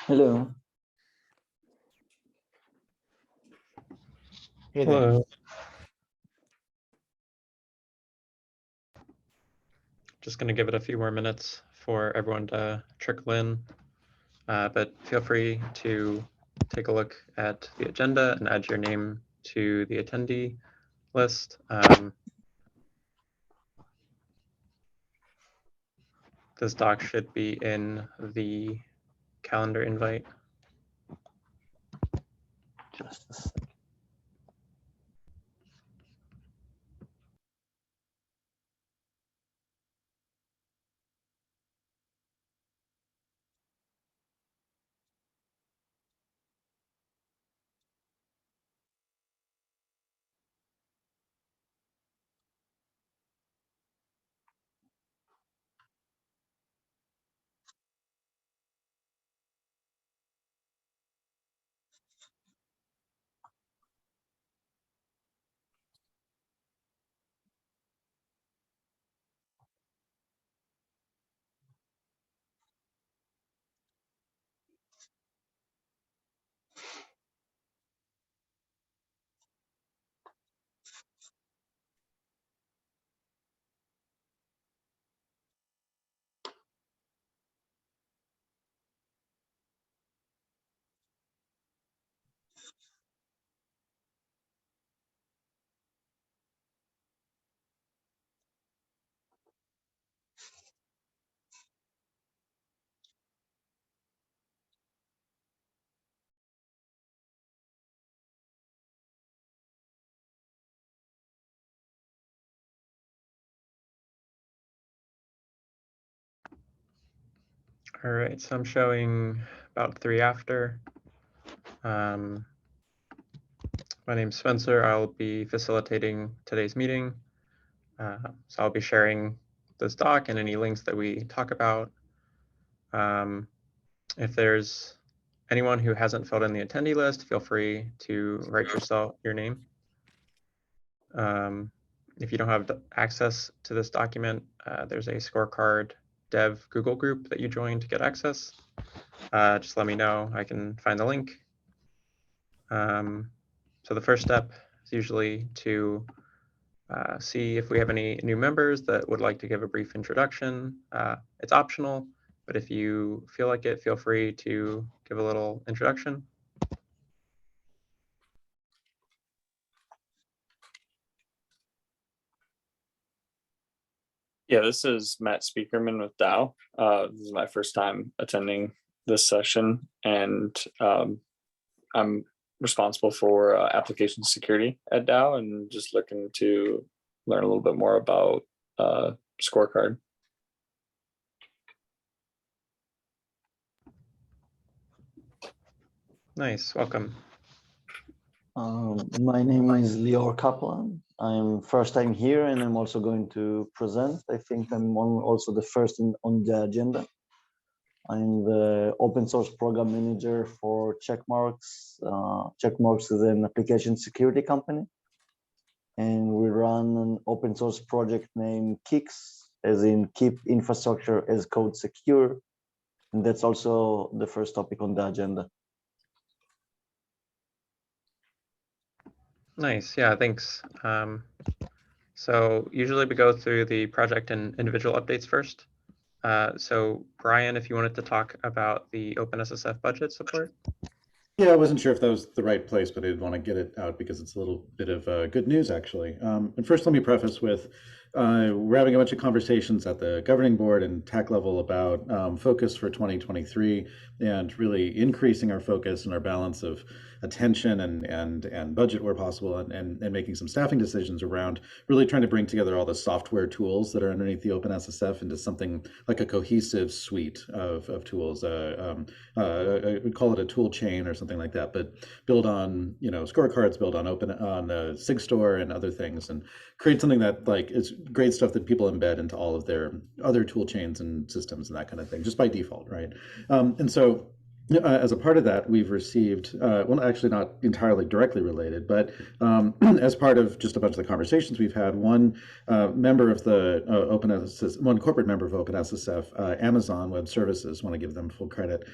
Hello. Hey there. Hello. Just going to give it a few more minutes for everyone to trickle in, but feel free to take a look at the agenda and add your name to the attendee list. This doc should be in the calendar invite. Just a second. All right, so I'm showing about 3 after. My name's Spencer. I'll be facilitating today's meeting. So I'll be sharing this doc and any links that we talk about. If there's anyone who hasn't filled in the attendee list, feel free to write your name. If you don't have access to this document, there's a scorecard dev Google group that you join to get access. Just let me know. I can find the link. So the first step is usually to see if we have any new members that would like to give a brief introduction. It's optional, but if you feel like it, feel free to give a little introduction. Yeah, this is Matt Speakerman with Dow. This is my first time attending this session, and I'm responsible for application security at Dow, and just looking to learn a little bit more about Scorecard. Nice, welcome. My name is Lior Kaplan. I'm first time here, and I'm also going to present. I think I'm also the first on the agenda. I'm the open source program manager for Checkmarks. Checkmarks is an application security company, and we run an open source project named Kicks, as in keep infrastructure as code secure. And that's also the first topic on the agenda. Nice, yeah, thanks. So usually we go through the project and individual updates first. So Brian, if you wanted to talk about the OpenSSF budget support. Yeah, I wasn't sure if that was the right place, but I did want to get it out because it's a little bit of good news, actually. And first, let me preface with we're having a bunch of conversations at the governing board and TAC level about focus for 2023 and really increasing our focus and our balance of attention and budget where possible, and making some staffing decisions around really trying to bring together all the software tools that are underneath the OpenSSF into something like a cohesive suite of tools. Call it a tool chain or something like that, but build on scorecards, build on SigStore and other things, and create something that is great stuff that people embed into all of their other tool chains and systems and that kind of thing, just by default, right? And so As a part of that, we've received, well, actually not entirely directly related, but as part of just a bunch of the conversations we've had, one member of the OpenSSF, one corporate member of OpenSSF, Amazon Web Services, want to give them full credit,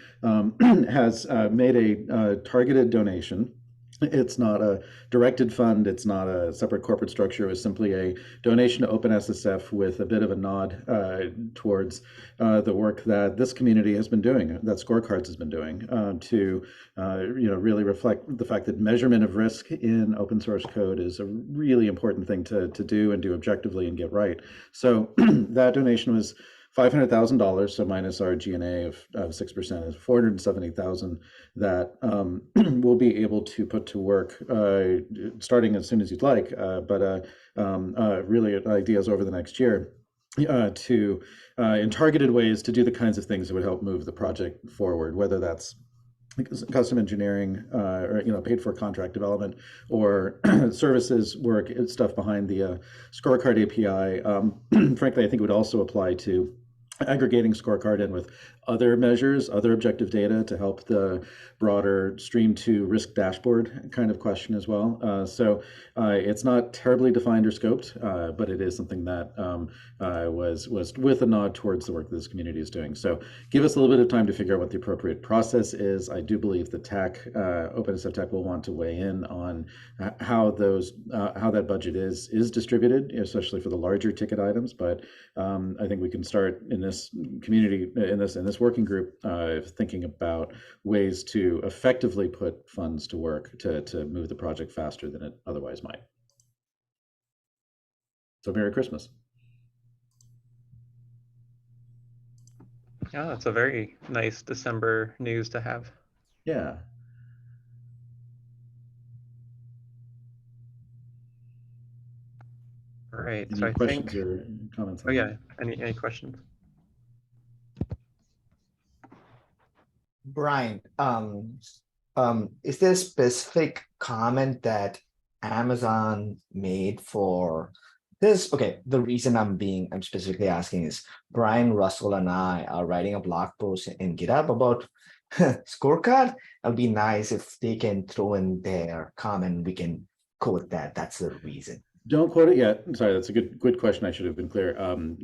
has made a targeted donation. It's not a directed fund. It's not a separate corporate structure. It was simply a donation to OpenSSF with a bit of a nod towards the work that this community has been doing, that Scorecards has been doing, to really reflect the fact that measurement of risk in open source code is a really important thing to do and do objectively and get right. So that donation was $500,000, so minus our G&A of 6% is $470,000 that we'll be able to put to work starting as soon as you'd like, but really ideas over the next year to in targeted ways to do the kinds of things that would help move the project forward, whether that's custom engineering or paid for contract development or services work, stuff behind the scorecard API. Frankly, I think it would also apply to aggregating scorecard in with other measures, other objective data to help the broader stream to risk dashboard kind of question as well. So it's not terribly defined or scoped, but it is something that was with a nod towards the work that this community is doing. So give us a little bit of time to figure out what the appropriate process is. I do believe the TAC, OpenSSF TAC will want to weigh in on how that budget is distributed, especially for the larger ticket items. But I think we can start in this community, in this working group, thinking about ways to effectively put funds to work to move the project faster than it otherwise might. So Merry Christmas. Yeah, that's a very nice December news to have. Yeah. All right. Any So I questions think. or comments? Oh yeah. Any questions? Brian, is there a specific comment that Amazon made for this? Okay, the reason I'm specifically asking is Brian, Russell, and I are writing a blog post in GitHub about scorecard. It'll be nice if they can throw in their comment. We can quote that. That's the reason. Don't quote it yet. Sorry, that's a good question. I should have been clear.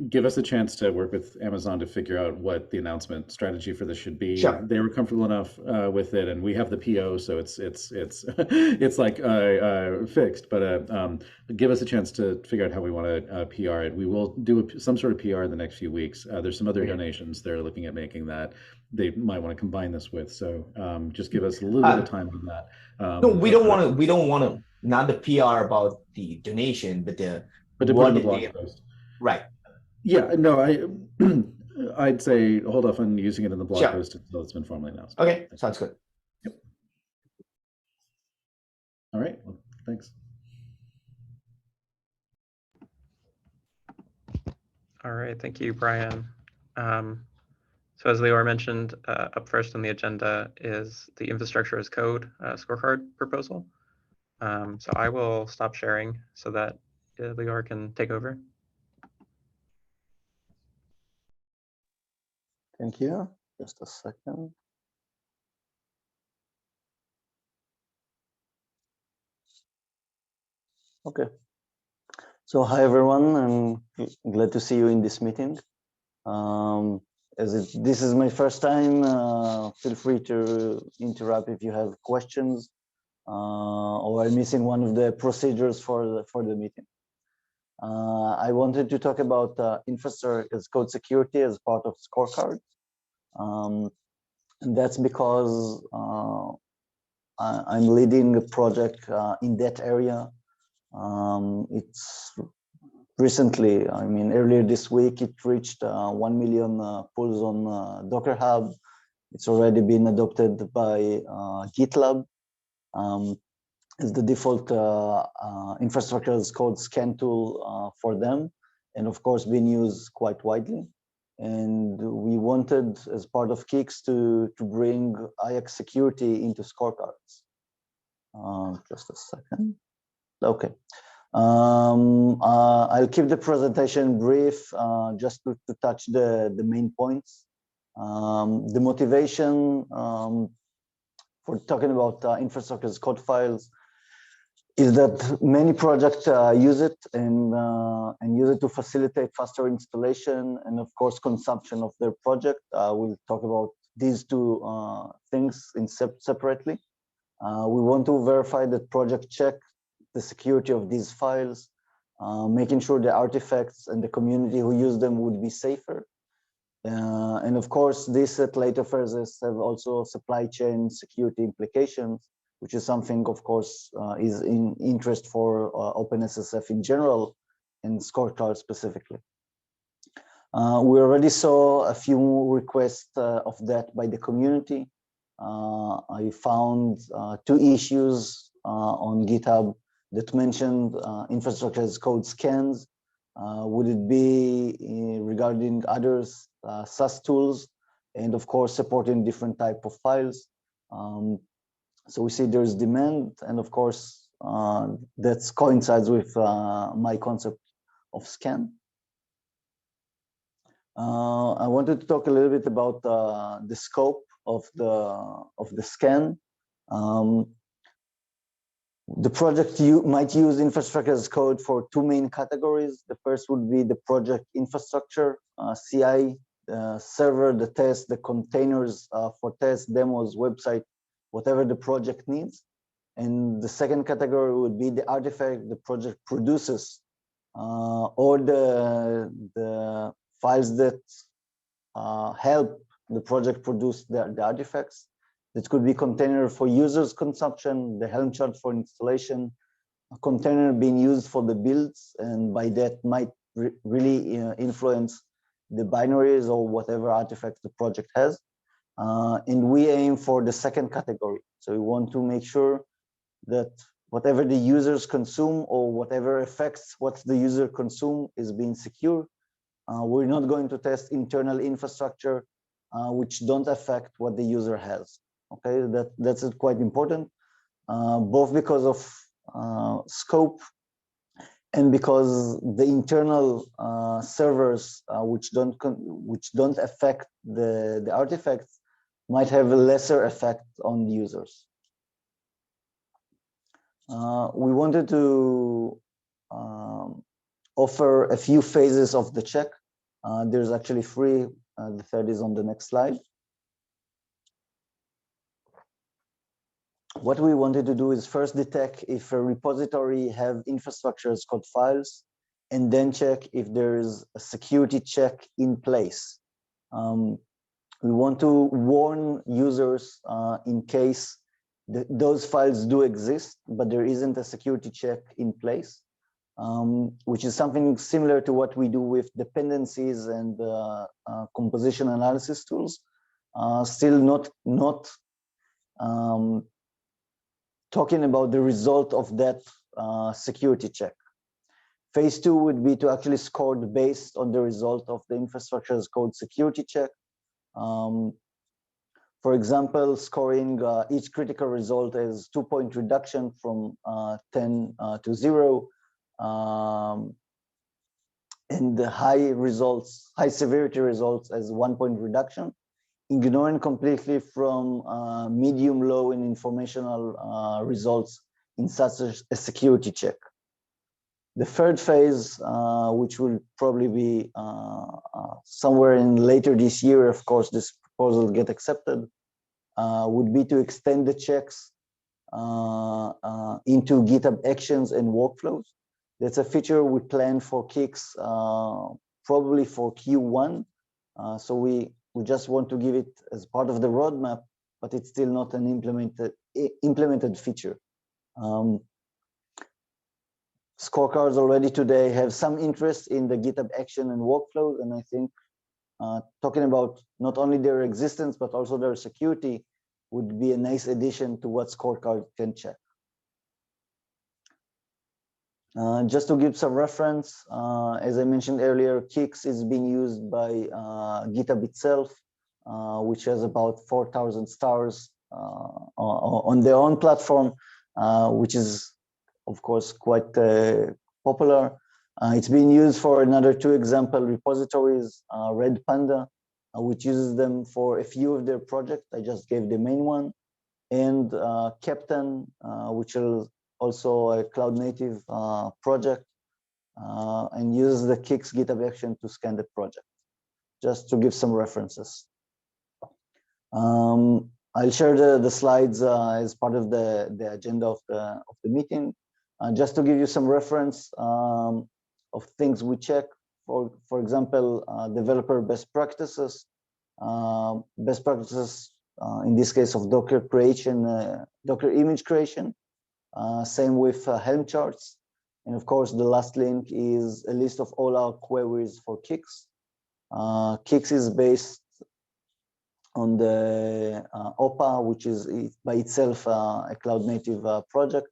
Give us a chance to work with Amazon to figure out what the announcement strategy for this should be. Sure. They were comfortable enough with it, and we have the PO, so it's it's like fixed. But give us a chance to figure out how we want to PR it. We will do some sort of PR in the next few weeks. There's some other donations they're looking at making that they might want to combine this with. So just give us a little bit of time on that. No, we don't want to. We don't want to. Not the PR about the donation, but to put in the blog post. Right. Yeah. No, I'd say hold off on using it in the blog post until it's been formally announced. Okay, sounds good. Yep. All right. Well, thanks. All right. Thank you, Brian. So as Leor mentioned, up first on the agenda is the infrastructure as code scorecard proposal. So I will stop sharing so that Leor can take over. Thank you. Just a second. Okay. So hi everyone. I'm glad to see you in this meeting. This is my first time, feel free to interrupt if you have questions or I'm missing one of the procedures for the meeting. I wanted to talk about infrastructure as code security as part of Scorecards. And that's because I'm leading a project in that area. It's recently, I mean, earlier this week, it reached 1 million pulls on Docker Hub. It's already been adopted by GitLab as the default infrastructure as code scan tool for them, and of course being used quite widely. And we wanted, as part of Kicks, to bring IX security into Scorecards. Just a second. Okay. I'll keep the presentation brief, just to touch the main points. The motivation for talking about infrastructure as code files is that many projects use it and use it to facilitate faster installation and, of course, consumption of their project. We'll talk about these two things separately. We want to verify that project check the security of these files, making sure the artifacts and the community who use them would be safer. And of course, this at later phases have also supply chain security implications, which is something, of course, is in interest for OpenSSF in general and Scorecards specifically. We already saw a few requests of that by the community. I found 2 issues on GitHub that mentioned infrastructure as code scans. Would it be regarding others, SAS tools, and of course supporting different type of files. So we see there's demand, and of course that coincides with my concept of scan. I wanted to talk a little bit about the scope of the scan. The project might use infrastructure as code for 2 main categories. The first would be the project infrastructure, CI, server, the test, the containers for tests, demos, website, whatever the project needs. And the second category would be the artifact the project produces, or the files that help the project produce the artifacts. It could be container for users consumption, the Helm chart for installation, a container being used for the builds, and by that might really influence the binaries or whatever artifacts the project has. And we aim for the second category. So we want to make sure that whatever the users consume or whatever affects what the user consume is being secure. We're not going to test internal infrastructure which don't affect what the user has. Okay, that's quite important, both because of scope and because the internal servers which don't affect the artifacts might have a lesser effect on the users. We wanted to offer a few phases of the check. There's actually 3. The third is on the next slide. What we wanted to do is first detect if a repository have infrastructure as code files, and then check if there is a security check in place. We want to warn users in case those files do exist, but there isn't a security check in place, which is something similar to what we do with dependencies and composition analysis tools. Still not talking about the result of that security check. Phase 2 would be to actually score based on the result of the infrastructure as code security check. For example, scoring each critical result as 2-point reduction from 10 to 0, and the high severity results as 1-point reduction, ignoring completely from medium, low, and informational results in such a security check. The third phase, which will probably be somewhere in later this year, of course, this proposal get accepted, would be to extend the checks into GitHub Actions and workflows. That's a feature we plan for kicks probably for Q1. So we just want to give it as part of the roadmap, but it's still not an implemented feature. Scorecards already today have some interest in the GitHub action and workflows, and I think talking about not only their existence, but also their security would be a nice addition to what Scorecard can check. Just to give some reference, as I mentioned earlier, Kix is being used by GitHub itself, which has about 4,000 stars on their own platform, which is, of course, quite popular. It's being used for another 2 example repositories, Red Panda, which uses them for a few of their projects. I just gave the main one. And Captain, which is also a cloud native project, and uses the Kix GitHub action to scan the project, just to give some references. I'll share the slides as part of the agenda of the meeting, just to give you some reference of things we check. For example, developer best practices. In this case of Docker creation, Docker image creation. Same with Helm charts. And of course, the last link is a list of all our queries for Kix. Kix is based on the OPA, which is by itself a cloud native project.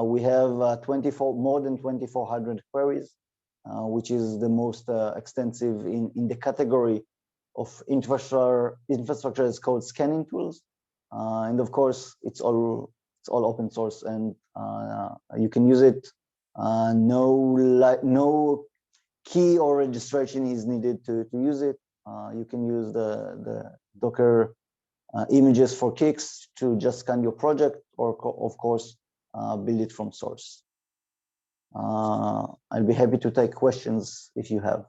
We have more than 2,400 queries, which is the most extensive in the category of infrastructure as code scanning tools. And of course, it's all open source, and you can use it. No key or registration is needed to use it. You can use the Docker images for Kix to just scan your project, or of course, build it from source. I'll be happy to take questions if you have.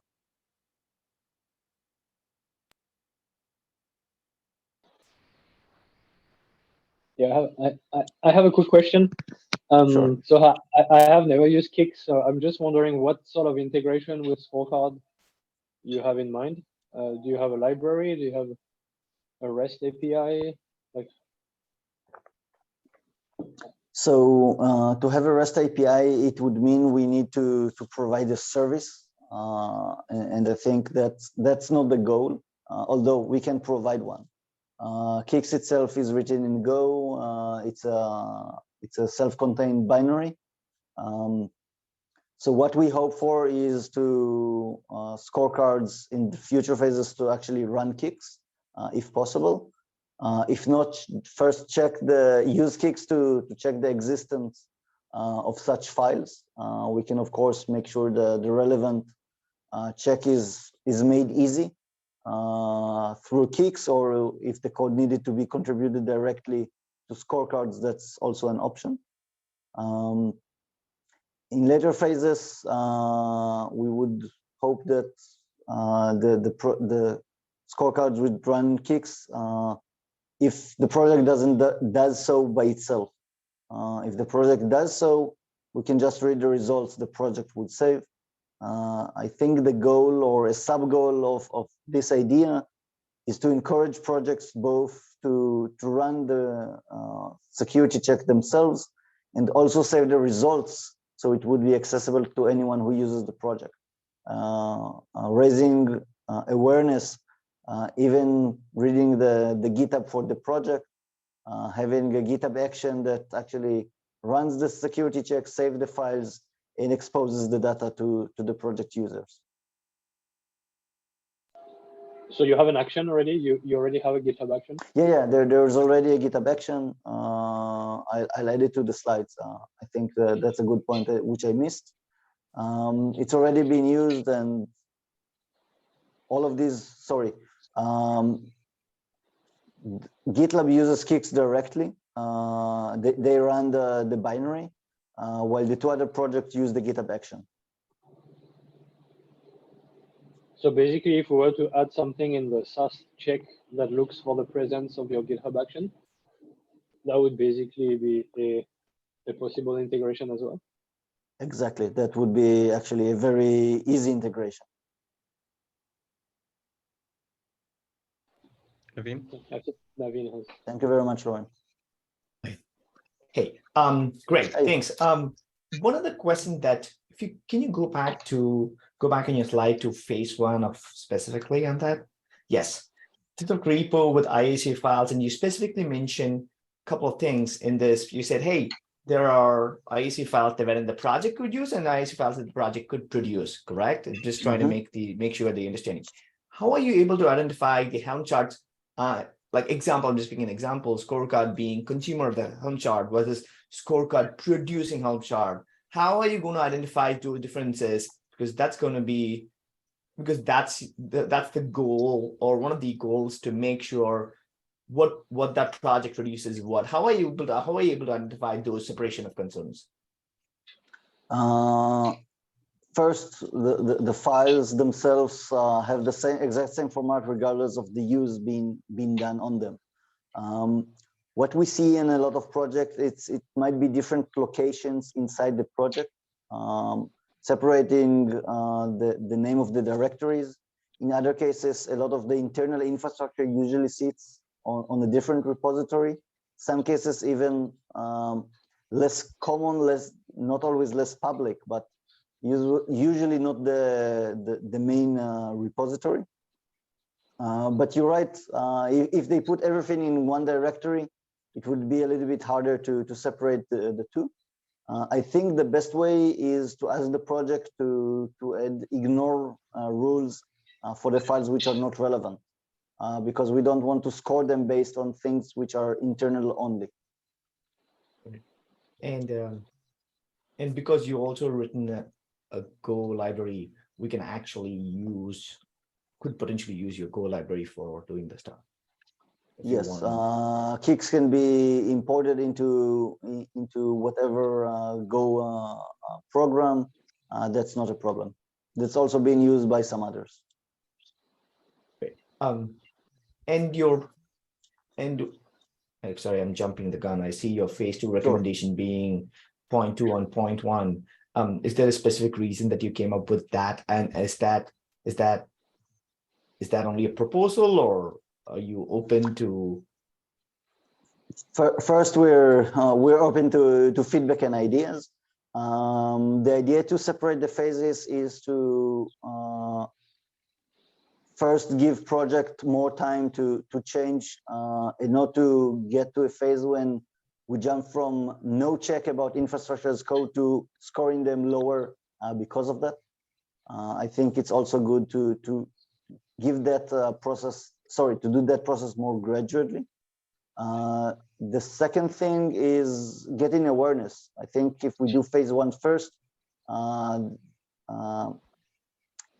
Yeah, I have a quick question. Sure. So I have never used Kix, so I'm just wondering what sort of integration with Scorecard you have in mind. Do you have a library? Do you have a REST API? Like, so to have a REST API, it would mean we need to provide a service, and I think that's not the goal. Although we can provide one. Kix itself is written in Go. It's a self-contained binary. So what we hope for is to Scorecards in the future phases to actually run Kix, if possible. If not, first use Kix to check the existence of such files. We can of course make sure the relevant check is made easy through Kix, or if the code needed to be contributed directly to Scorecards, that's also an option. In later phases, we would hope that the Scorecards would run Kix if the project does so by itself. If the project does so, we can just read the results the project would save. I think the goal or a sub-goal of this idea is to encourage projects both to run the security check themselves and also save the results, so it would be accessible to anyone who uses the project. Raising awareness, even reading the GitHub for the project, having a GitHub action that actually runs the security check, save the files, and exposes the data to the project users. so you have an action already? You already have a GitHub action? Yeah, there's already a GitHub action. I'll add it to the slides. I think that's a good point, which I missed. It's already been used, and all of these, GitLab uses Kix directly. They run the binary, while the two other projects use the GitHub action. So basically, if we were to add something in the SAS check that looks for the presence of your GitHub action, that would basically be a possible integration as well. Exactly, that would be actually a very easy integration. Naveen? That's it. Naveen has. Thank you very much, Lauren. Hey, great, Hey. thanks. One of the questions that can you go back in your slide to phase one of specifically on that? Yes, the repo with IAC files, and you specifically mentioned a couple of things in this. You said, hey, there are IAC files that the project could use and IAC files that the project could produce, correct? And just trying to make sure the understanding. How are you able to identify the Helm charts? Like example, I'm just picking an example, Scorecard being consumer of the Helm chart versus Scorecard producing Helm chart. How are you going to identify two differences? Because that's going to be because that's the goal, or one of the goals, to make sure what that project produces. How are you able to identify those separation of concerns? First, the files themselves have the exact same format regardless of the use being done on them. What we see in a lot of projects, it might be different locations inside the project, separating the name of the directories. In other cases, a lot of the internal infrastructure usually sits on a different repository. Some cases even less common, not always less public, but usually not the main repository. But you're right, if they put everything in one directory, it would be a little bit harder to separate the two. I think the best way is to ask the project to ignore rules for the files which are not relevant, because we don't want to score them based on things which are internal only. And because you also written a Go library, we can actually could potentially use your Go library for doing the stuff. Yes, kicks can be imported into whatever Go program. That's not a problem. That's also being used by some others. Great. Sorry, I'm jumping the gun. I see your phase 2 recommendation being 0.2 on 0.1. Is there a specific reason that you came up with that? And is that only a proposal, or are you open to? First, we're open to feedback and ideas. The idea to separate the phases is to first give project more time to change, and not to get to a phase when we jump from no check about infrastructure as code to scoring them lower because of that. I think it's also good to give that to do that process more gradually. The second thing is getting awareness. I think if we do phase 1 first,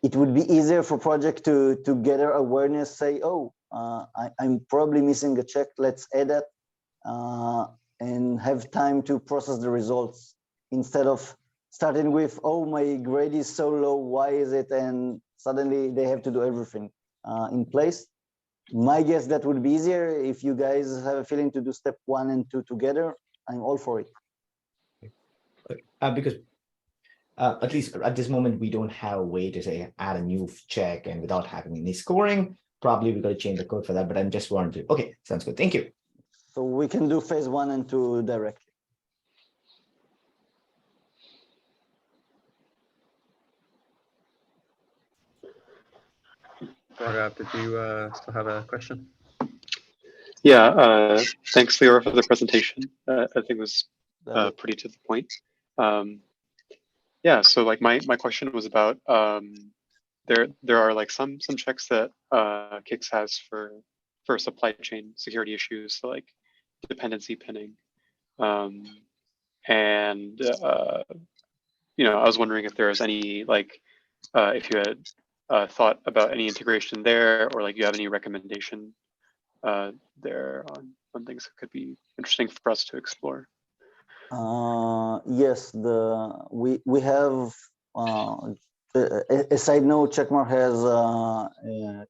it would be easier for project to gather awareness, say, oh, I'm probably missing a check, let's add that, and have time to process the results, instead of starting with, oh, my grade is so low, why is it? And suddenly they have to do everything in place. My guess that would be easier. If you guys have a feeling to do step 1 and 2 together, I'm all for it. Because at least at this moment, we don't have a way to say add a new check and without having any scoring. Probably we got to change the code for that, but I'm just wondering. Okay, sounds good. Thank you. So we can do phase 1 and 2 directly. Raghav, did you still have a question? Yeah, thanks, Leora, for the presentation. I think it was pretty to the point. Yeah, so like my question was about there are like some checks that Kix has for supply chain security issues, so like dependency pinning, and I was wondering if there was any like if you had thought about any integration there, or like you have any recommendation there on things that could be interesting for us to explore. Yes, we have a side note. Checkmark has a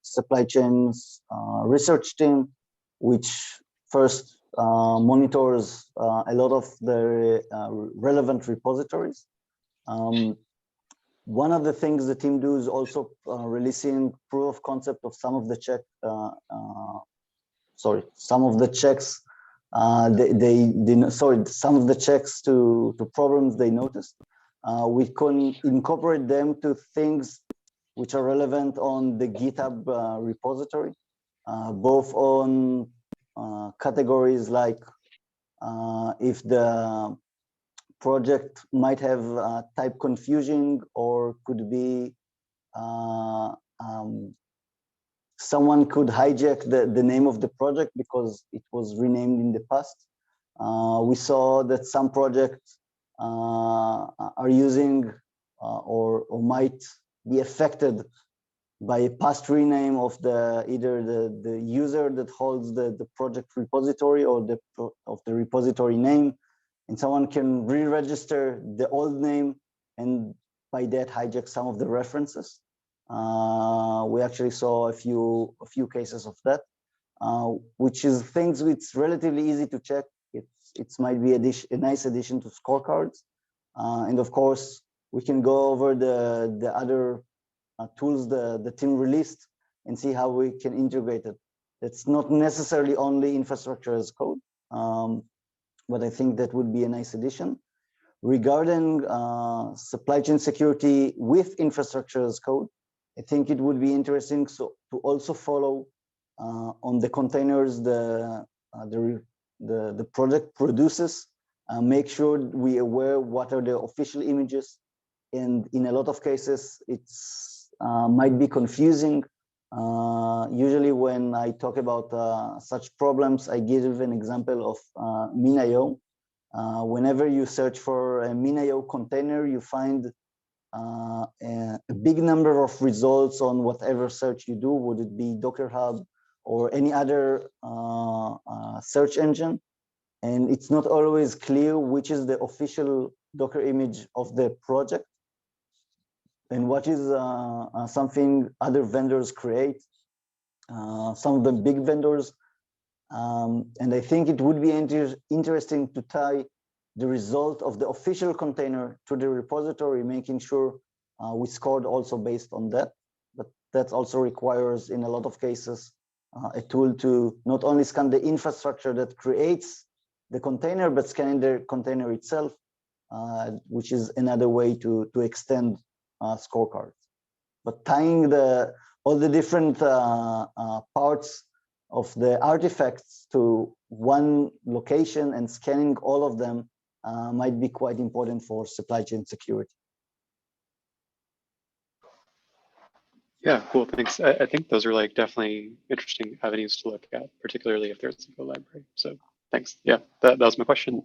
supply chains research team, which first monitors a lot of the relevant repositories. One of the things the team do is also releasing proof of concept of some of the checks. Some of the checks to problems they noticed. We can incorporate them to things which are relevant on the GitHub repository, both on categories like if the project might have type confusion, or could be someone could hijack the name of the project because it was renamed in the past. We saw that some projects are using or might be affected by a past rename of either the user that holds the project repository or of the repository name, and someone can re-register the old name and by that hijack some of the references. We actually saw a few cases of that, which is things it's relatively easy to check. It might be a nice addition to scorecards, and of course we can go over the other tools the team released and see how we can integrate it. It's not necessarily only infrastructure as code, but I think that would be a nice addition. Regarding supply chain security with infrastructure as code, I think it would be interesting to also follow on the containers the project produces. Make sure we aware what are the official images, and in a lot of cases it's might be confusing. Usually when I talk about such problems, I give an example of Min.io. Whenever you search for a Min.io container, you find a big number of results on whatever search you do, would it be Docker Hub or any other search engine. And it's not always clear which is the official Docker image of the project and what is something other vendors create, some of the big vendors. And I think it would be interesting to tie the result of the official container to the repository, making sure we scored also based on that. But that also requires, in a lot of cases, a tool to not only scan the infrastructure that creates the container, but scanning the container itself, which is another way to extend scorecards. But tying all the different parts of the artifacts to one location and scanning all of them might be quite important for supply chain security. Yeah, cool, thanks. I think those are like definitely interesting avenues to look at, particularly if there's a library. So thanks. Yeah, that was my question.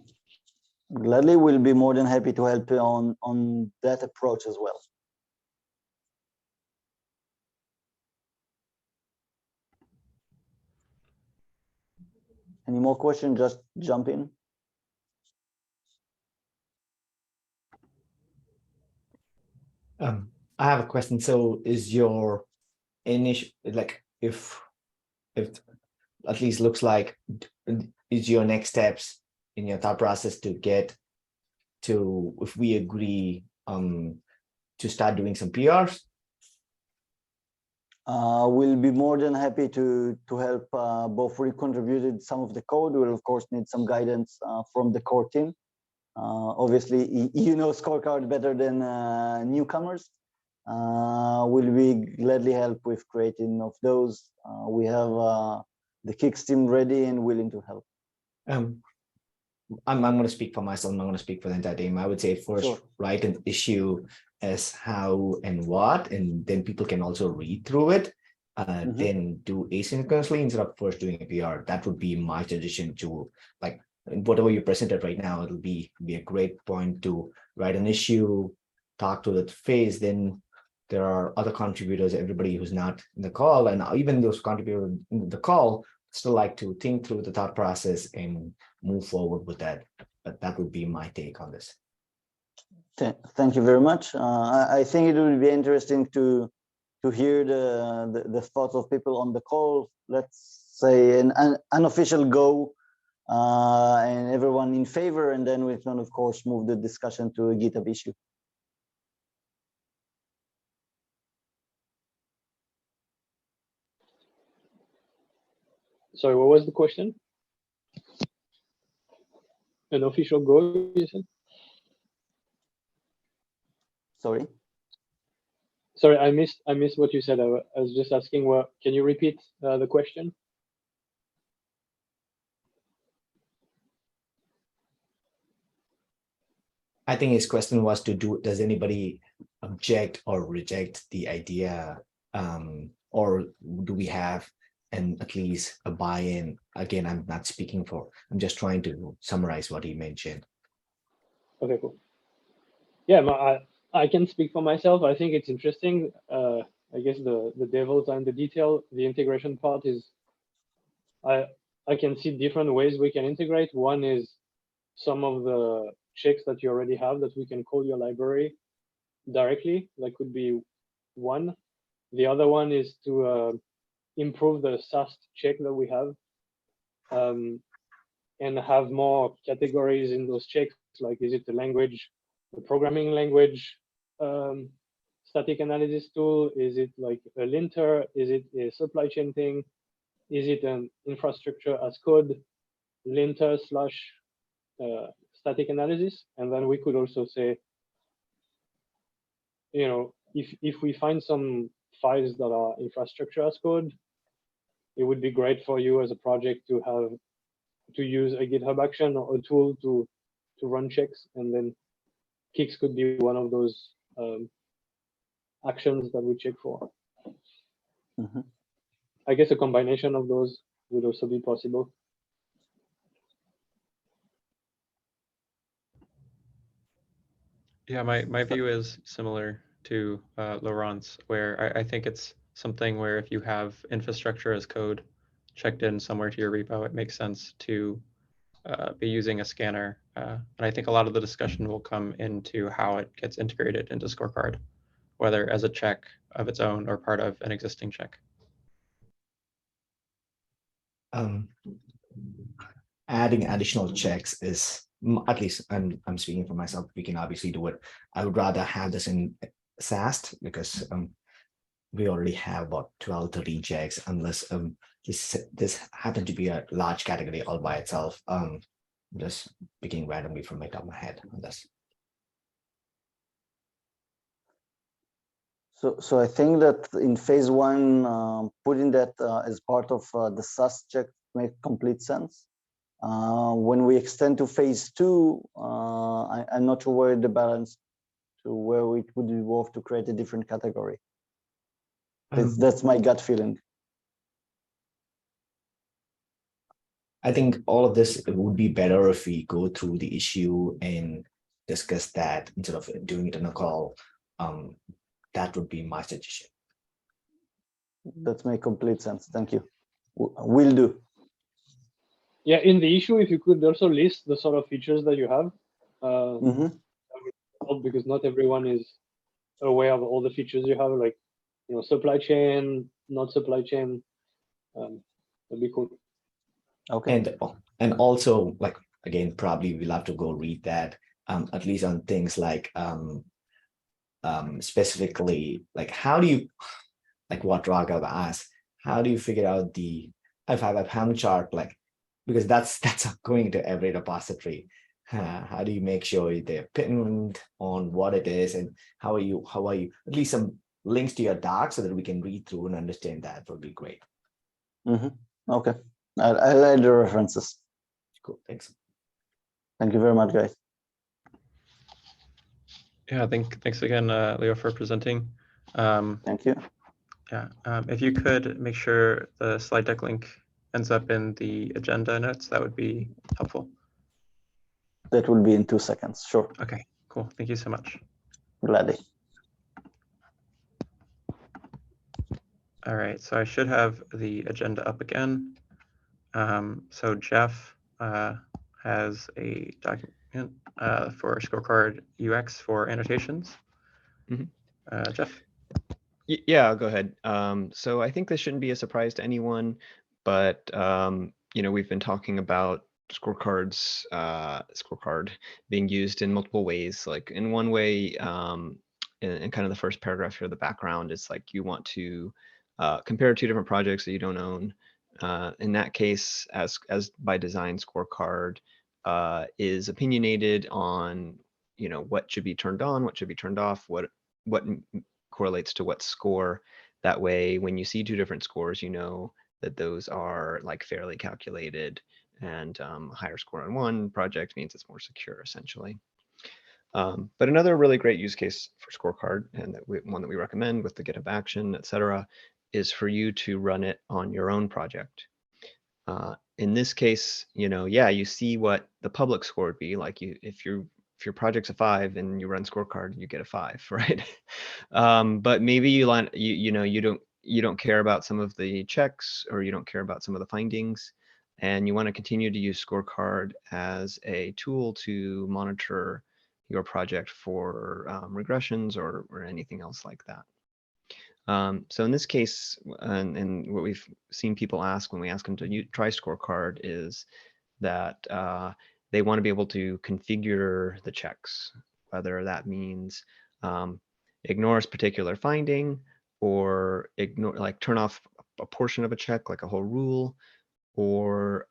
Gladly, we'll be more than happy to help you on that approach as well. Any more questions? Just jump in. I have a question. So is your initial, like, if at least looks like, is your next steps in your thought process to get to, if we agree to start doing some PRs? We'll be more than happy to help. Both we contributed some of the code. We'll of course need some guidance from the core team. Obviously, you know Scorecard better than newcomers. Will we gladly help with creating of those? We have the Kicks team ready and willing to help. I'm going to speak for myself. I'm not going to speak for the entire team. I would say first, Sure. Write an issue as how and what, and then people can also read through it. Then do asynchronously instead of first doing a PR. That would be my suggestion to, like, whatever you presented right now. It'll be a great point to write an issue, talk to the face. Then there are other contributors, everybody who's not in the call, and even those contributors in the call still like to think through the thought process and move forward with that. But that would be my take on this. Thank you very much. I think it would be interesting to hear the thoughts of people on the call. Let's say an unofficial go, and everyone in favor, and then we can of course move the discussion to a GitHub issue. Sorry, what was the question? An official goal, you said? Sorry. Sorry, I missed what you said. I was just asking. What? Can you repeat the question? I think his question was does anybody object or reject the idea, or do we have at least a buy-in? Again, I'm not speaking for, I'm just trying to summarize what he mentioned. Okay, cool. Yeah, I can speak for myself. I think it's interesting. I guess the devils are in the detail. The integration part is, I can see different ways we can integrate. One is some of the checks that you already have that we can call your library directly. That could be one. The other one is to improve the SAST check that we have, and have more categories in those checks. Like, is it the language, the programming language, static analysis tool? Is it like a linter? Is it a supply chain thing? Is it an infrastructure as code linter slash static analysis? And then we could also say, you know, if we find some files that are infrastructure as code, it would be great for you as a project to use a GitHub action or a tool to run checks, and then kicks could be one of those actions that we check for. Mhm. I guess a combination of those would also be possible. Yeah, my view is similar to Laurent's, where I think it's something where if you have infrastructure as code checked in somewhere to your repo, it makes sense to be using a scanner. And I think a lot of the discussion will come into how it gets integrated into Scorecard, whether as a check of its own or part of an existing check. Adding additional checks is, at least I'm speaking for myself, we can obviously do it. I would rather have this in SAST because we already have about 12, 13 checks, unless this happened to be a large category all by itself. Just picking randomly from my top of my head on this. So I think that in phase one, putting that as part of the SAS check makes complete sense. When we extend to phase two, I'm not sure where the balance to where it would evolve to create a different category. That's my gut feeling. I think all of this, it would be better if we go through the issue and discuss that instead of doing it in a call. That would be my suggestion. That makes complete sense. Thank you. Will do. Yeah, in the issue, if you could also list the sort of features that you have, that would help, because not everyone is aware of all the features you have, like, you know, supply chain, not supply chain. That'd be cool. Okay. And also, like, again, probably we'll have to go read that, at least on things like specifically, like, how do you, like what Raghav asked, how do you figure out the Helm chart, like, because that's going to every repository. How do you make sure they're pinned on what it is, and how are you at least some links to your docs so that we can read through and understand that would be great. Okay, I'll add the references. Cool, thanks. Thank you very much, guys. Yeah, thanks again, Leo, for presenting. Thank you. Yeah, if you could make sure the slide deck link ends up in the agenda notes, that would be helpful. That will be in 2 seconds. Sure. Okay, cool. Thank you so much. Gladly. All right, so I should have the agenda up again. So Jeff has a document for Scorecard UX for annotations. Jeff? Yeah, I'll go ahead. So I think this shouldn't be a surprise to anyone, but you know, we've been talking about scorecards, scorecard being used in multiple ways. Like in one way, in kind of the first paragraph here, the background is like you want to compare two different projects that you don't own. In that case, as by design, scorecard is opinionated on, you know, what should be turned on, what should be turned off, what correlates to what score. That way, when you see two different scores, you know that those are like fairly calculated, and higher score on one project means it's more secure, essentially. But another really great use case for Scorecard, and one that we recommend with the GitHub action, etc., is for you to run it on your own project. In this case, you know, yeah, you see what the public score would be, like if you if your project's a 5 and you run Scorecard, you get a 5, right? But maybe you don't care about some of the checks, or you don't care about some of the findings, and you want to continue to use Scorecard as a tool to monitor your project for regressions or anything else like that. So in this case, and what we've seen people ask when we ask them to try Scorecard is that they want to be able to configure the checks, whether that means ignore a particular finding, or ignore, like turn off a portion of a check, like a whole rule, or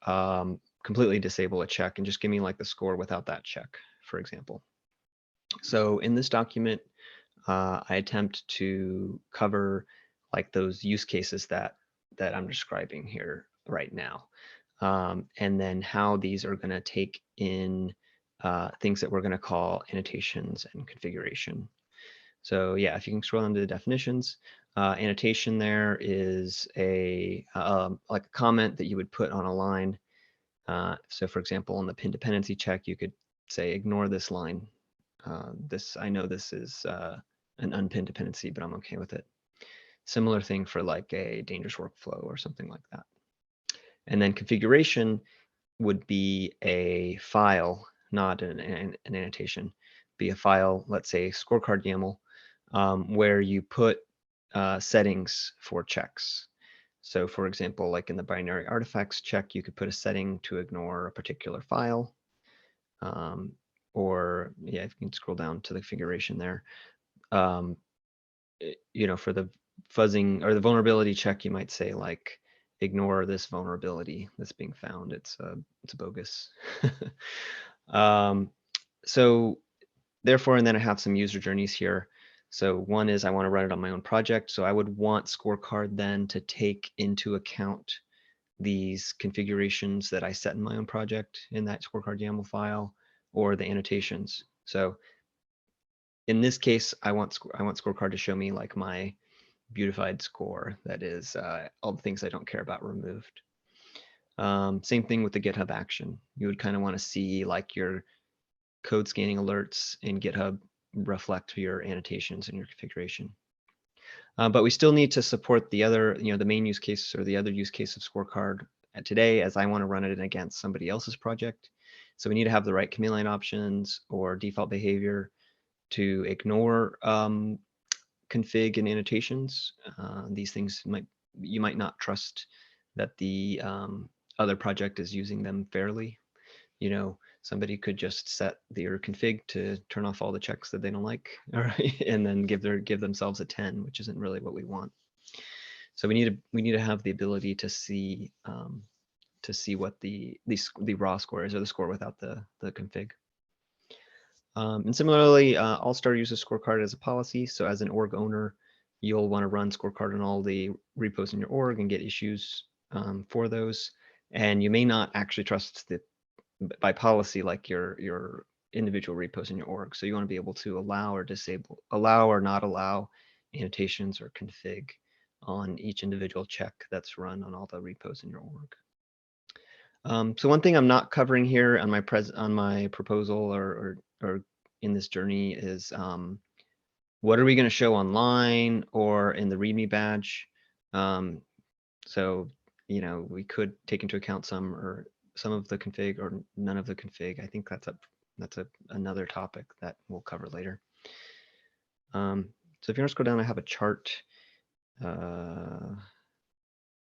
completely disable a check and just give me like the score without that check, for example. So in this document, I attempt to cover like those use cases that I'm describing here right now, and then how these are going to take in things that we're going to call annotations and configuration. So yeah, if you can scroll into the definitions, annotation there is a like a comment that you would put on a line. So for example, on the pin dependency check, you could say ignore this line. I know this is an unpinned dependency, but I'm okay with it. Similar thing for like a dangerous workflow or something like that. And then configuration would be a file, not an annotation, be a file, let's say Scorecard YAML, where you put settings for checks. So for example, like in the binary artifacts check, you could put a setting to ignore a particular file. Or yeah, if you can scroll down to the configuration there, you know, for the fuzzing or the vulnerability check, you might say like, ignore this vulnerability that's being found. It's bogus. So therefore, and then I have some user journeys here. So one is I want to run it on my own project. So I would want Scorecard then to take into account these configurations that I set in my own project in that Scorecard YAML file, or the annotations. So in this case, I want Scorecard to show me like my beautified score that is all the things I don't care about removed. Same thing with the GitHub action. You would kind of want to see like your code scanning alerts in GitHub reflect your annotations and your configuration. But we still need to support the other, you know, the main use case or the other use case of Scorecard today, as I want to run it against somebody else's project. So we need to have the right command line options or default behavior to ignore config and annotations. These things you might not trust that the other project is using them fairly. You know, somebody could just set their config to turn off all the checks that they don't like, all right, and then give themselves a 10, which isn't really what we want. So we need to have the ability to see what the raw score is, or the score without the config. And similarly, All-Star uses Scorecard as a policy. So as an org owner, you'll want to run Scorecard on all the repos in your org and get issues for those. And you may not actually trust by policy like your individual repos in your org. So you want to be able to allow or not allow annotations or config on each individual check that's run on all the repos in your org. So one thing I'm not covering here on my proposal or in this journey is what are we going to show online or in the README badge? So, you know, we could take into account some of the config or none of the config. I think that's another topic that we'll cover later. So if you want to scroll down, I have a chart.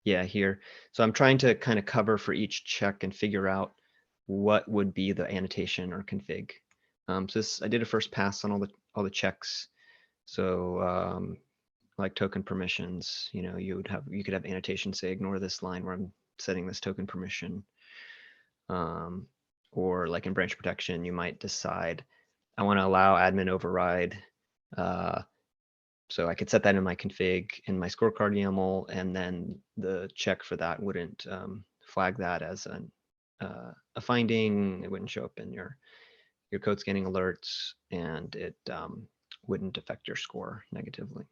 Yeah, here. So I'm trying to kind of cover for each check and figure out what would be the annotation or config. So I did a first pass on all the checks. So like token permissions, you know, you could have annotation say ignore this line where I'm setting this token permission. Or like in branch protection, you might decide I want to allow admin override. So I could set that in my config in my Scorecard YAML, and then the check for that wouldn't flag that as a finding. It wouldn't show up in your code scanning alerts, and it wouldn't affect your score negatively.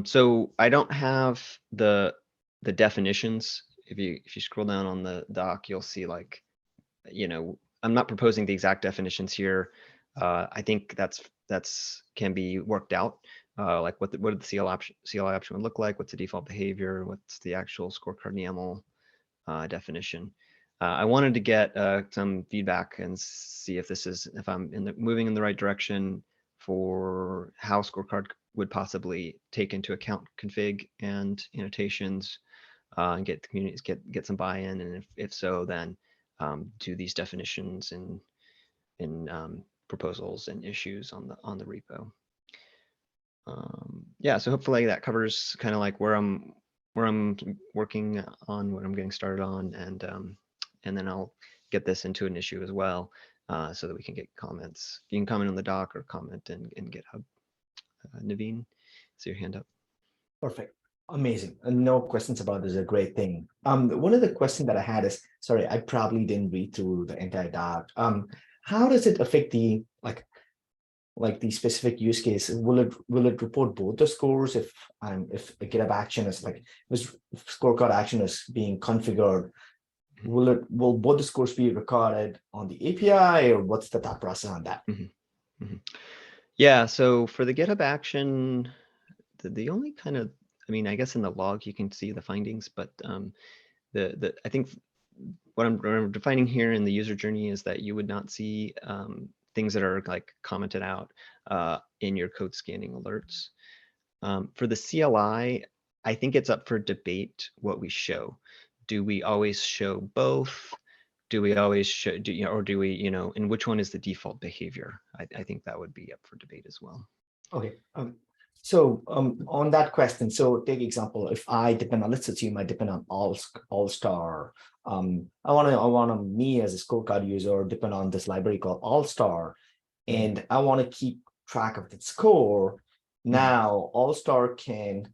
So I don't have the definitions. If you scroll down on the doc, you'll see like, you know, I'm not proposing the exact definitions here. I think that's can be worked out. Like what the CLI option would look like, what's the default behavior, what's the actual scorecard YAML definition. I wanted to get some feedback and see if I'm moving in the right direction for how scorecard would possibly take into account config and annotations and get the communities get some buy-in, and if so, then do these definitions in proposals and issues on the repo. Yeah, so hopefully that covers kind of like where I'm working on, what I'm getting started on, and then I'll get this into an issue as well, so that we can get comments. You can comment on the doc or comment in GitHub. Naveen, see your hand up. Perfect. Amazing. No questions about this is a great thing. One of the questions that I had is, sorry, I probably didn't read through the entire doc. How does it affect the like the specific use case? Will it report both the scores if a GitHub action is like this scorecard action is being configured? Will both the scores be recorded on the API, or what's the thought process on that? Yeah, so for the GitHub action, the only kind of, I mean, I guess in the log you can see the findings, but I think what I'm defining here in the user journey is that you would not see things that are like commented out in your code scanning alerts. For the CLI, I think it's up for debate what we show. Do we always show both? Do we always show, or do we, and which one is the default behavior? I think that would be up for debate as well. Okay. So on that question, so take example, if I depend on, let's assume I depend on All-Star. I want to me as a scorecard user depend on this library called All-Star, and I want to keep track of the score. Now All-Star can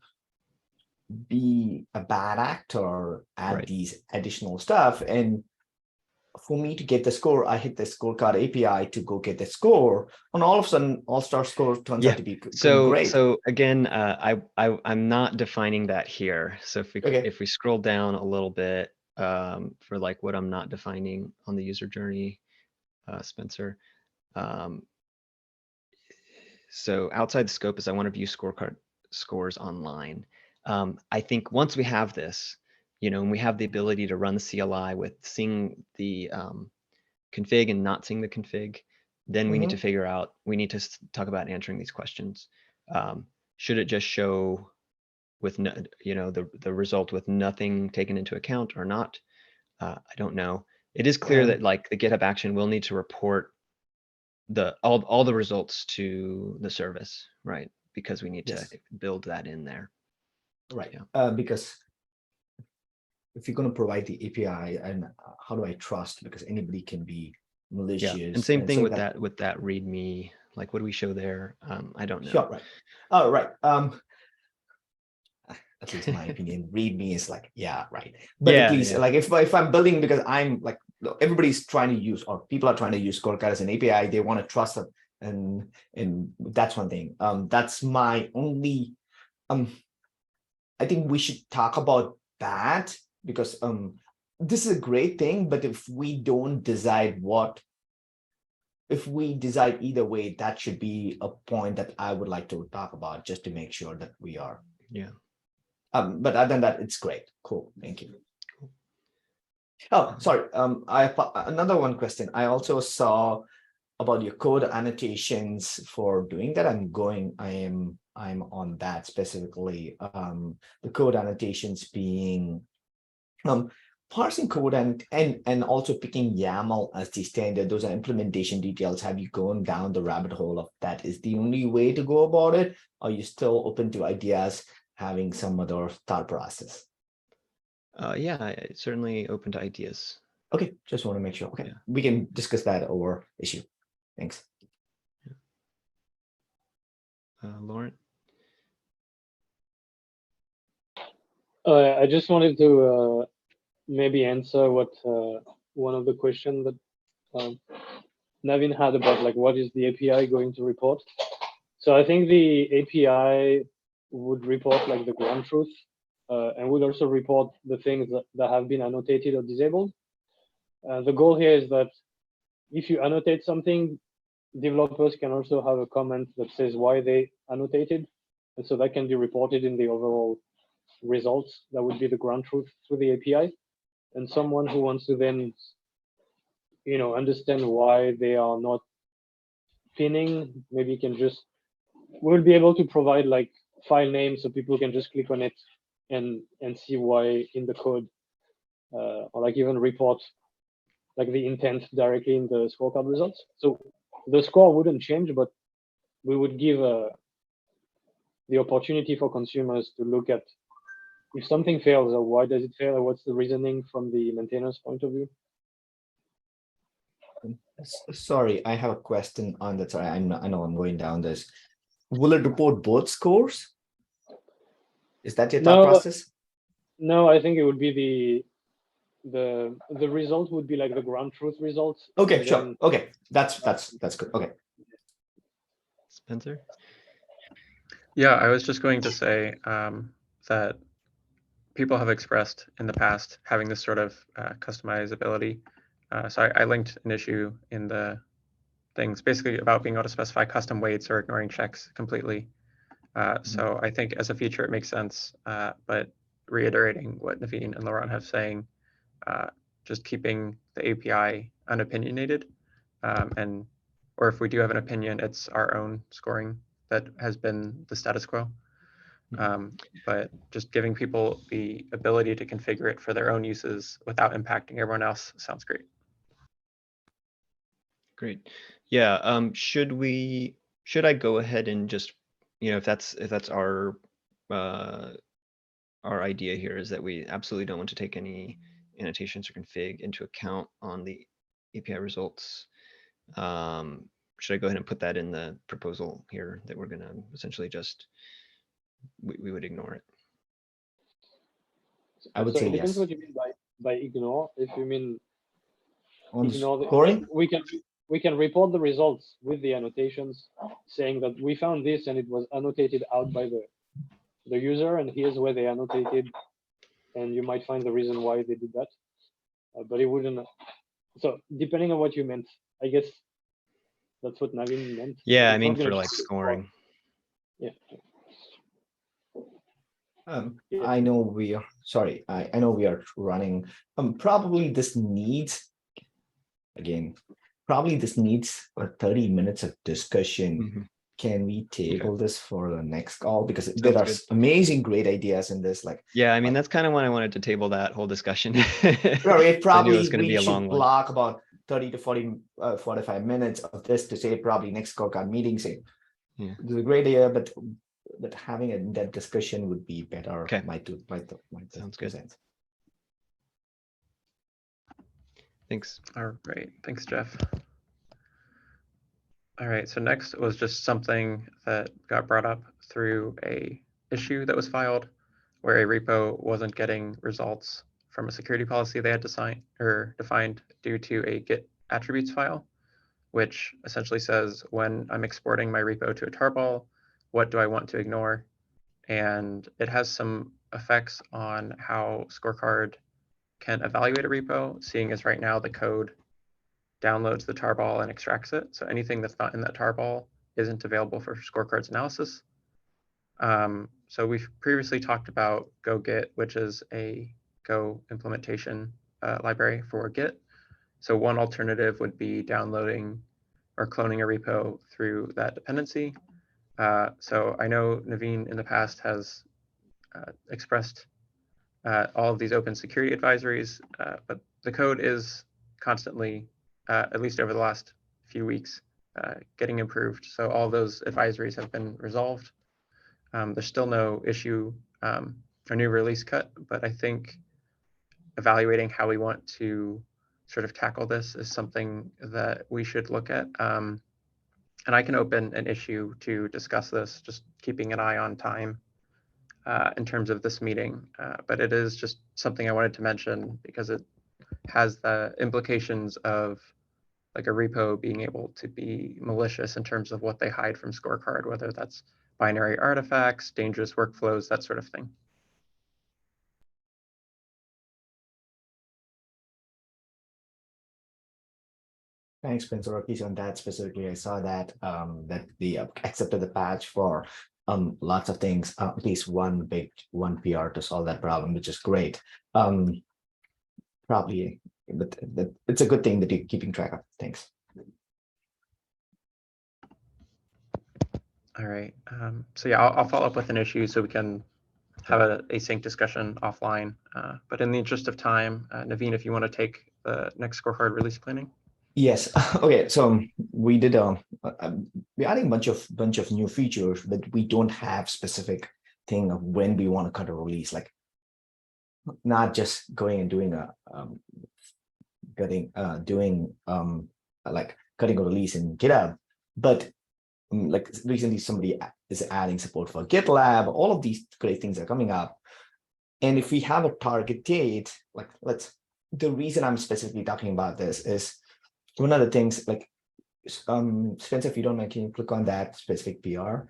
be a bad actor, add these additional stuff, and for me to get the score, I hit the scorecard API to go get the score, and all of a sudden, All-Star score turns out to be great. So again, I'm not defining that here. So if we scroll down a little bit for like what I'm not defining on the user journey, Spencer. So outside the scope is I want to view scorecard scores online. I think once we have this, and we have the ability to run the CLI with seeing the config and not seeing the config, then we need to figure out, we need to talk about answering these questions. Should it just show with, the result with nothing taken into account or not? I don't know. It is clear that like the GitHub action will need to report all the results to the service, right? Because we need to build that in there. Right, because if you're going to provide the API, and how do I trust? Because anybody can be malicious. Yeah, and same thing with that README. Like, what do we show there? I don't know. Sure, right. Oh, right. At least my opinion, README is like, yeah, right. But at least like if I'm building, because I'm like, everybody's trying to use, or people are trying to use Scorecard as an API, they want to trust it, and that's one thing. That's my only. I think we should talk about that, because this is a great thing, but if we don't decide if we decide either way, that should be a point that I would like to talk about, just to make sure that we are. Yeah. But other than that, it's great. Cool. Thank you. Oh, sorry. Another one question. I also saw about your code annotations for doing that. I'm on that specifically. The code annotations being parsing code and also picking YAML as the standard. Those are implementation details. Have you gone down the rabbit hole of that is the only way to go about it? Are you still open to ideas, having some other thought process? Yeah, certainly open to ideas. Okay, just want to make sure. Okay, we can discuss that over issue. Thanks. Lauren? I just wanted to maybe answer what one of the questions that Naveen had about like what is the API going to report. So I think the API would report like the ground truth and would also report the things that have been annotated or disabled. The goal here is that if you annotate something, developers can also have a comment that says why they annotated. And so that can be reported in the overall results. That would be the ground truth through the API. And someone who wants to then, understand why they are not pinning, maybe can just, we'll be able to provide like file names so people can just click on it and see why in the code, or like even report like the intent directly in the scorecard results. So the score wouldn't change, but we would give the opportunity for consumers to look at if something fails, or why does it fail, or what's the reasoning from the maintainer's point of view. Sorry, I have a question on that. Sorry, I know I'm going down this. Will it report both scores? Is that your thought process? No, I think it would be the result would be like the ground truth results. Okay, sure. Okay, that's good. Okay. Spencer? Yeah, I was just going to say that people have expressed in the past having this sort of customizability. So I linked an issue in the things basically about being able to specify custom weights or ignoring checks completely. So I think as a feature, it makes sense, but reiterating what Naveen and Laurent have saying, just keeping the API unopinionated, or if we do have an opinion, it's our own scoring that has been the status quo. But just giving people the ability to configure it for their own uses without impacting everyone else sounds great. Great. Yeah. Should I go ahead and just, if that's our idea here is that we absolutely don't want to take any annotations or config into account on the API results. Should I go ahead and put that in the proposal here that we're going to essentially just, we would ignore it? I would so say it depends yes. what you mean by ignore. If you mean On ignore scoring? we can report the results with the annotations saying that we found this and it was annotated out by the user, and here's where they annotated, and you might find the reason why they did that. But it wouldn't. So depending on what you meant, I guess that's what Naveen meant. Yeah, I It's mean not gonna for like change the scoring. Yeah. I know we are sorry. I know we are running. Probably this needs probably this needs 30 minutes of discussion. Can we table this for the next call? Because there are amazing, great ideas in this. Like, yeah, I mean, that's kind of why I wanted to table that whole discussion. it probably was gonna be a long one. block about 30 to 45 minutes of this to say probably next scorecard meeting. Say, yeah, it's a great idea, but having that discussion would be better. Okay, sounds good. Sense. Thanks. All right, thanks, Jeff. All right, so next was just something that got brought up through a issue that was filed where a repo wasn't getting results from a security policy they had defined due to a Git attributes file, which essentially says when I'm exporting my repo to a tarball, what do I want to ignore? And it has some effects on how Scorecard can evaluate a repo, seeing as right now the code downloads the tarball and extracts it. So anything that's not in that tarball isn't available for Scorecard's analysis. So we've previously talked about GoGit, which is a Go implementation library for Git. So one alternative would be downloading or cloning a repo through that dependency. So I know Naveen in the past has expressed all of these open security advisories, but the code is constantly, at least over the last few weeks, getting improved. So all those advisories have been resolved. There's still no issue or new release cut, but I think evaluating how we want to sort of tackle this is something that we should look at. And I can open an issue to discuss this, just keeping an eye on time in terms of this meeting. But it is just something I wanted to mention because it has the implications of like a repo being able to be malicious in terms of what they hide from Scorecard, whether that's binary artifacts, dangerous workflows, that sort of thing. Thanks, Spencer. At least on that specifically, I saw that that they accepted the patch for lots of things. At least one PR to solve that problem, which is great. Probably, but it's a good thing that you're keeping track of. Thanks. All right. So yeah, I'll follow up with an issue so we can have an async discussion offline. But in the interest of time, Naveen, if you want to take the next scorecard release planning. Yes. Okay. So we did we're adding a bunch of new features, but we don't have specific thing of when we want to cut a release. Like not just going and doing a like cutting a release in GitHub, but like recently somebody is adding support for GitLab. All of these great things are coming up, and if we have a target date, like the reason I'm specifically talking about this is one of the things, like Spencer, if you don't mind, can you click on that specific PR?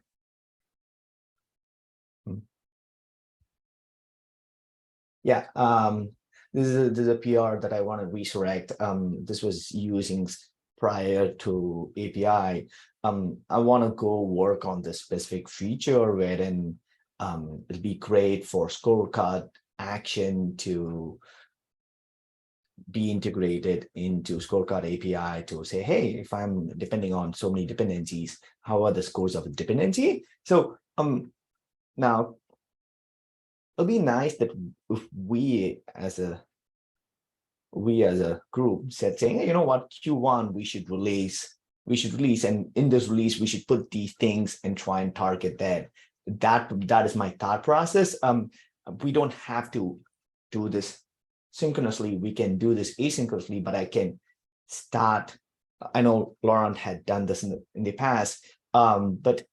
Yeah, this is a PR that I want to resurrect. This was using prior to API. I want to go work on this specific feature wherein it'll be great for scorecard action to be integrated into Scorecard API to say, hey, if I'm depending on so many dependencies, how are the scores of a dependency? So now it'll be nice that if we as a group said saying, hey, you know what, Q1 we should release, and in this release we should put these things and try and target that. That is my thought process. We don't have to do this synchronously. We can do this asynchronously, but I can start. I know Laurent had done this in the past, but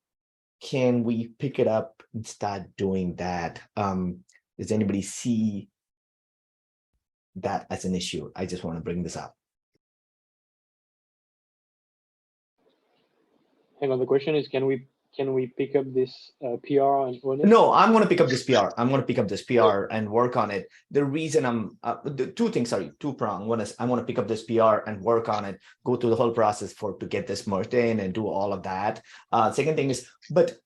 can we pick it up and start doing that? Does anybody see that as an issue? I just want to bring this up. Hang on, the question is, can we pick up this PR and own it? No, I'm going to pick up this PR. I'm going to pick up this PR and work on it. The reason I'm the two things, sorry, two-prong. One is I want to pick up this PR and work on it, go through the whole process to get this merged in and do all of that. Second thing is, but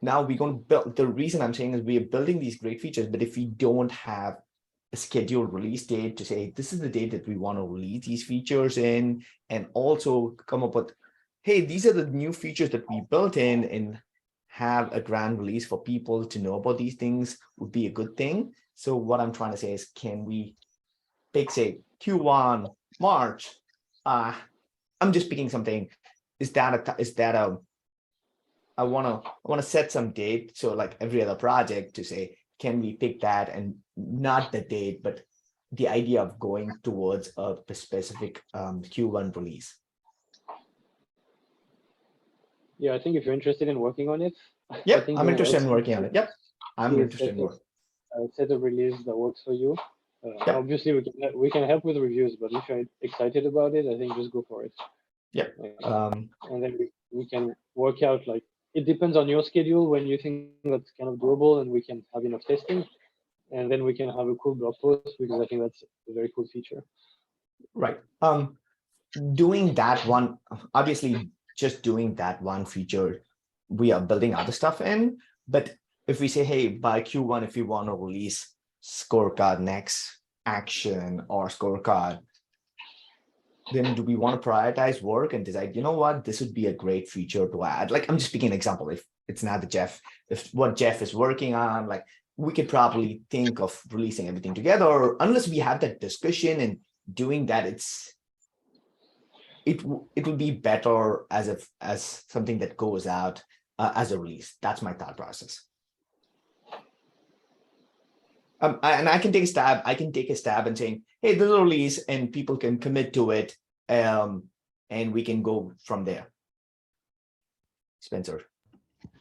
now we're going to build. The reason I'm saying is we are building these great features, but if we don't have a scheduled release date to say this is the date that we want to release these features in, and also come up with, hey, these are the new features that we built in, and have a grand release for people to know about these things would be a good thing. So what I'm trying to say is, can we pick, say, Q1 March? I'm just picking something. I want to set some date. So like every other project to say, can we pick that, and not the date, but the idea of going towards a specific Q1 release. Yeah, I think if you're interested in working on it. Yep, I'm interested in working on it. Yep, I'm interested in working. Set a release that works for you. Yep. Obviously, we can help with reviews, but if you're excited about it, I think just go for it. Yep. And then we can work out, like, it depends on your schedule when you think that's kind of doable, and we can have enough testing, and then we can have a cool blog post, because I think that's a very cool feature. Right. Doing that one, obviously, just doing that one feature, we are building other stuff in. But if we say, hey, by Q1, if we want to release scorecard next action or scorecard, then do we want to prioritize work and decide, you know what, this would be a great feature to add? Like, I'm just picking an example. If it's not if what Jeff is working on, like, we could probably think of releasing everything together, or unless we have that discussion and doing that, it will be better as something that goes out as a release. That's my thought process. And I can take a stab. I can take a stab and saying, hey, this is a release, and people can commit to it, and we can go from there. Spencer.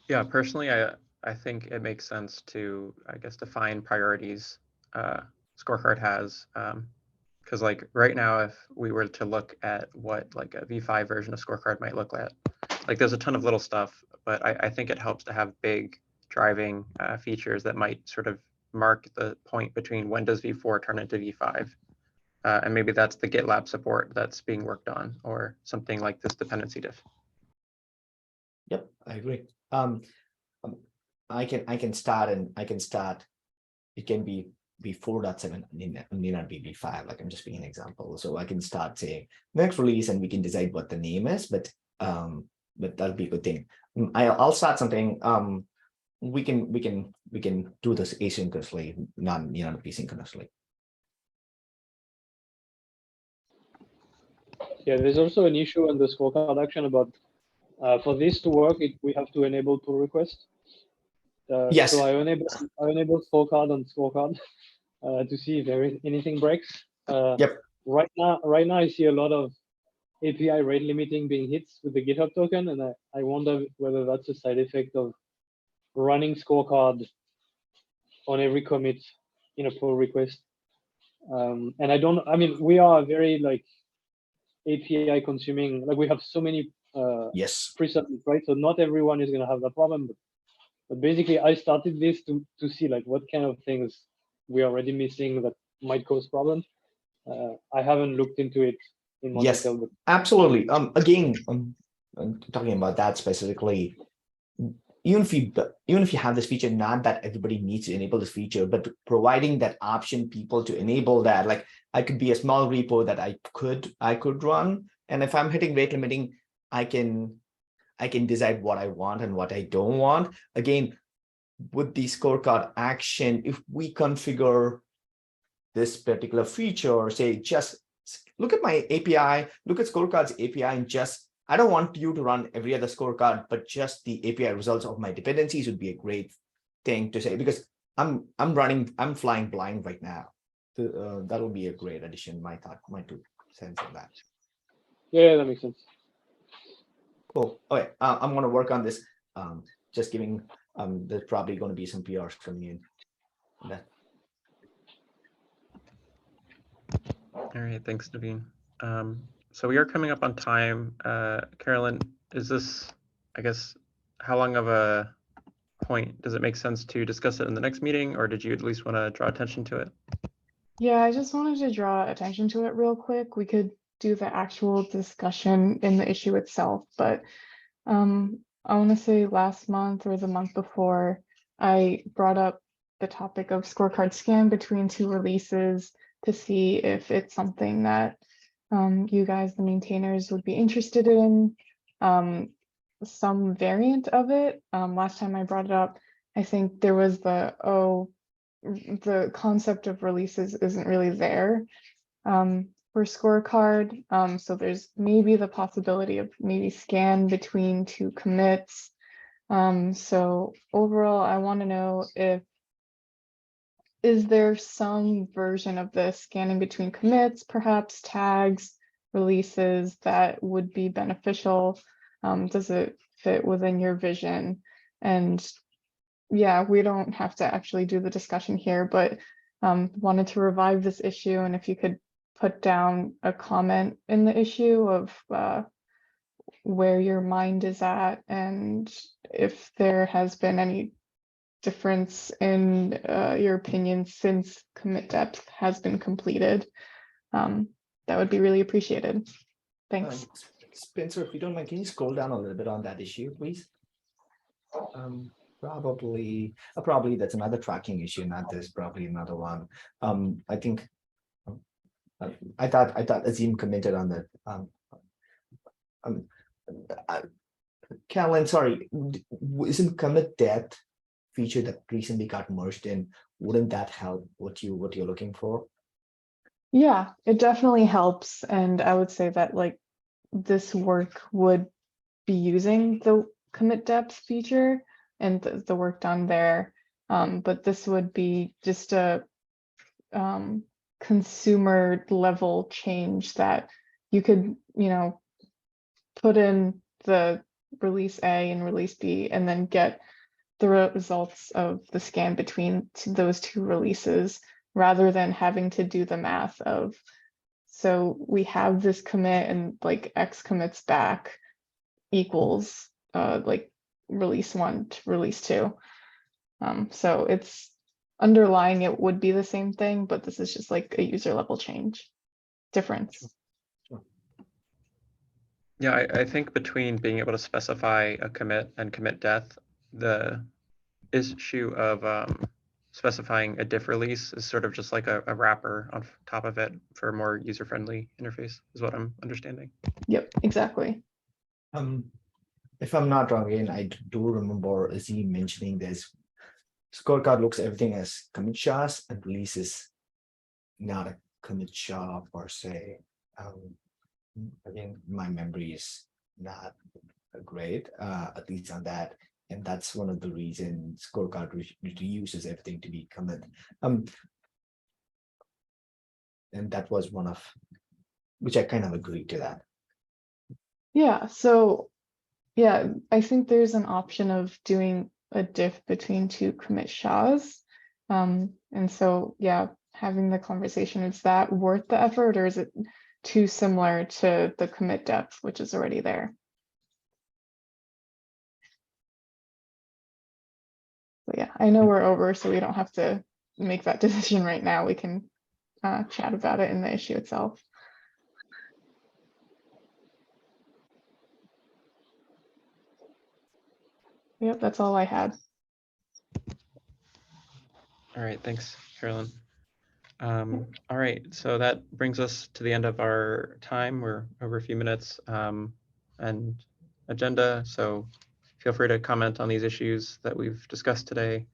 Yeah, personally, I think it makes sense to, I guess, define priorities. Scorecard has, because like right now, if we were to look at what like a V5 version of Scorecard might look like there's a ton of little stuff, but I think it helps to have big driving features that might sort of mark the point between when does V4 turn into V5. And maybe that's the GitLab support that's being worked on, or something like this dependency diff. Yep, I agree. I can start, and I can start. It can be 4.7, need not be v5. Like I'm just being an example. So I can start saying next release, and we can decide what the name is. But that'll be a good thing. I'll start something. We can do this asynchronously, not asynchronously. Yeah, there's also an issue on the scorecard action about for this to work, we have to enable pull request. Yes. So I enable scorecard on scorecard to see if there is anything breaks. Yep. Right now I see a lot of API rate limiting being hit with the GitHub token, and I wonder whether that's a side effect of running scorecard on every commit in a pull request. And I mean, we are very like API consuming, like we have so many Yes. pre-submits, right? So not everyone is going to have that problem, but basically I started this to see like what kind of things we are already missing that might cause problems. I haven't looked into it in more Yes, detail, but absolutely. Again, talking about that specifically, even if you have this feature, not that everybody needs to enable this feature, but providing that option people to enable that, like I could be a small repo that I could run, and if I'm hitting rate limiting, I can decide what I want and what I don't want. Again, with the scorecard action, if we configure this particular feature, say just look at my API, look at Scorecards API, and just I don't want you to run every other scorecard, but just the API results of my dependencies would be a great thing to say, because I'm flying blind right now. That would be a great addition. My 2 cents on that. yeah, that makes sense. Cool. Okay, I'm going to work on this. Just giving. There's probably going to be some PRs coming in. That. All right, thanks, Naveen. So we are coming up on time. Carolyn, is this, I guess, how long of a point does it make sense to discuss it in the next meeting, or did you at least want to draw attention to it? Yeah, I just wanted to draw attention to it real quick. We could do the actual discussion in the issue itself, but I want to say last month or the month before, I brought up the topic of scorecard scan between 2 releases to see if it's something that you guys, the maintainers, would be interested in. Some variant of it. Last time I brought it up, I think there was the concept of releases isn't really there for scorecard. So there's maybe the possibility of maybe scan between 2 commits. So overall, I want to know is there some version of this scanning between commits, perhaps tags, releases that would be beneficial? Does it fit within your vision? And yeah, we don't have to actually do the discussion here, but wanted to revive this issue. And if you could put down a comment in the issue of where your mind is at, and if there has been any difference in your opinion since commit depth has been completed, that would be really appreciated. Thanks. Spencer, if you don't mind, can you scroll down a little bit on that issue, please? Probably that's another tracking issue, not this, probably another one. I think I thought Azim commented on that. Caroline, sorry, isn't commit depth feature that recently got merged in? Wouldn't that help what you're looking for? Yeah, it definitely helps, and I would say that like this work would be using the commit depth feature and the work done there, but this would be just a consumer level change that you could, put in the release A and release B and then get the results of the scan between those 2 releases, rather than having to do the math of, so we have this commit and like X commits back equals like release 1 to release 2. So it's underlying, it would be the same thing, but this is just like a user level change. difference. Yeah, I think between being able to specify a commit and commit death, the issue of specifying a diff release is sort of just like a wrapper on top of it for a more user-friendly interface, is what I'm understanding. Yep, exactly. If I'm not wrong, again, I do remember Z mentioning this. Scorecard looks at everything as commit SHAs and releases not a commit SHA per se. Again, my memory is not great, at least on that. And that's one of the reasons Scorecard reuses everything to be commit. And that was one of, which I kind of agreed to that. Yeah, so yeah, I think there's an option of doing a diff between two commit SHAs. And so, yeah, having the conversation, is that worth the effort, or is it too similar to the commit depth, which is already there? So yeah, I know we're over, so we don't have to make that decision right now. We can chat about it in the issue itself. Yep, that's all I had. All right, thanks, Carolyn. All right, so that brings us to the end of our time. We're over a few minutes and agenda, so feel free to comment on these issues that we've discussed today.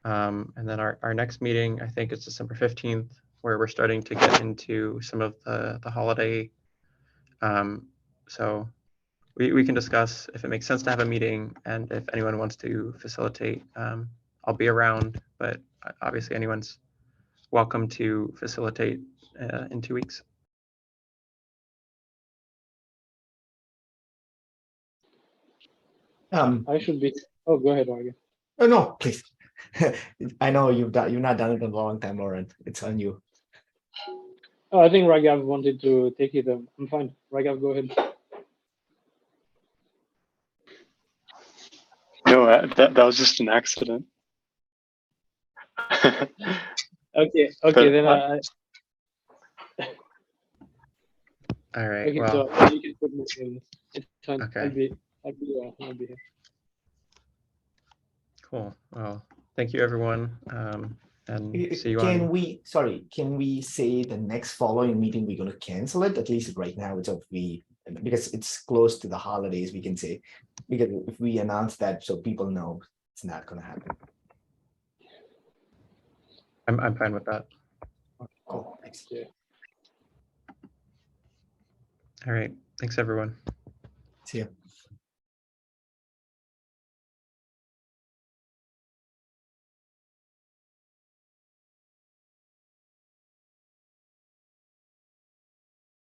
And then our next meeting, I think it's December 15th, where we're starting to get into some of the holiday. So we can discuss if it makes sense to have a meeting, and if anyone wants to facilitate, I'll be around, but obviously anyone's welcome to facilitate in 2 weeks. I should be. Oh, go ahead, Morgan. Oh no, please. I know you've not done it in a long time, Lauren. It's on you. Oh, I think Raghav wanted to take it. I'm fine. Raghav, go ahead. No, that was just an accident. Okay, But then All right. okay, Well, so you can put me in. It's fine. Okay. I'll be here. Cool. Well, thank you, everyone, and see you Can on. we, sorry, can we say the next following meeting we're going to cancel it? At least right now, it's because it's close to the holidays. We can say, because if we announce that, so people know it's not going to happen. I'm fine with that. Cool. Thanks. Yeah. All right. Thanks, everyone. See you.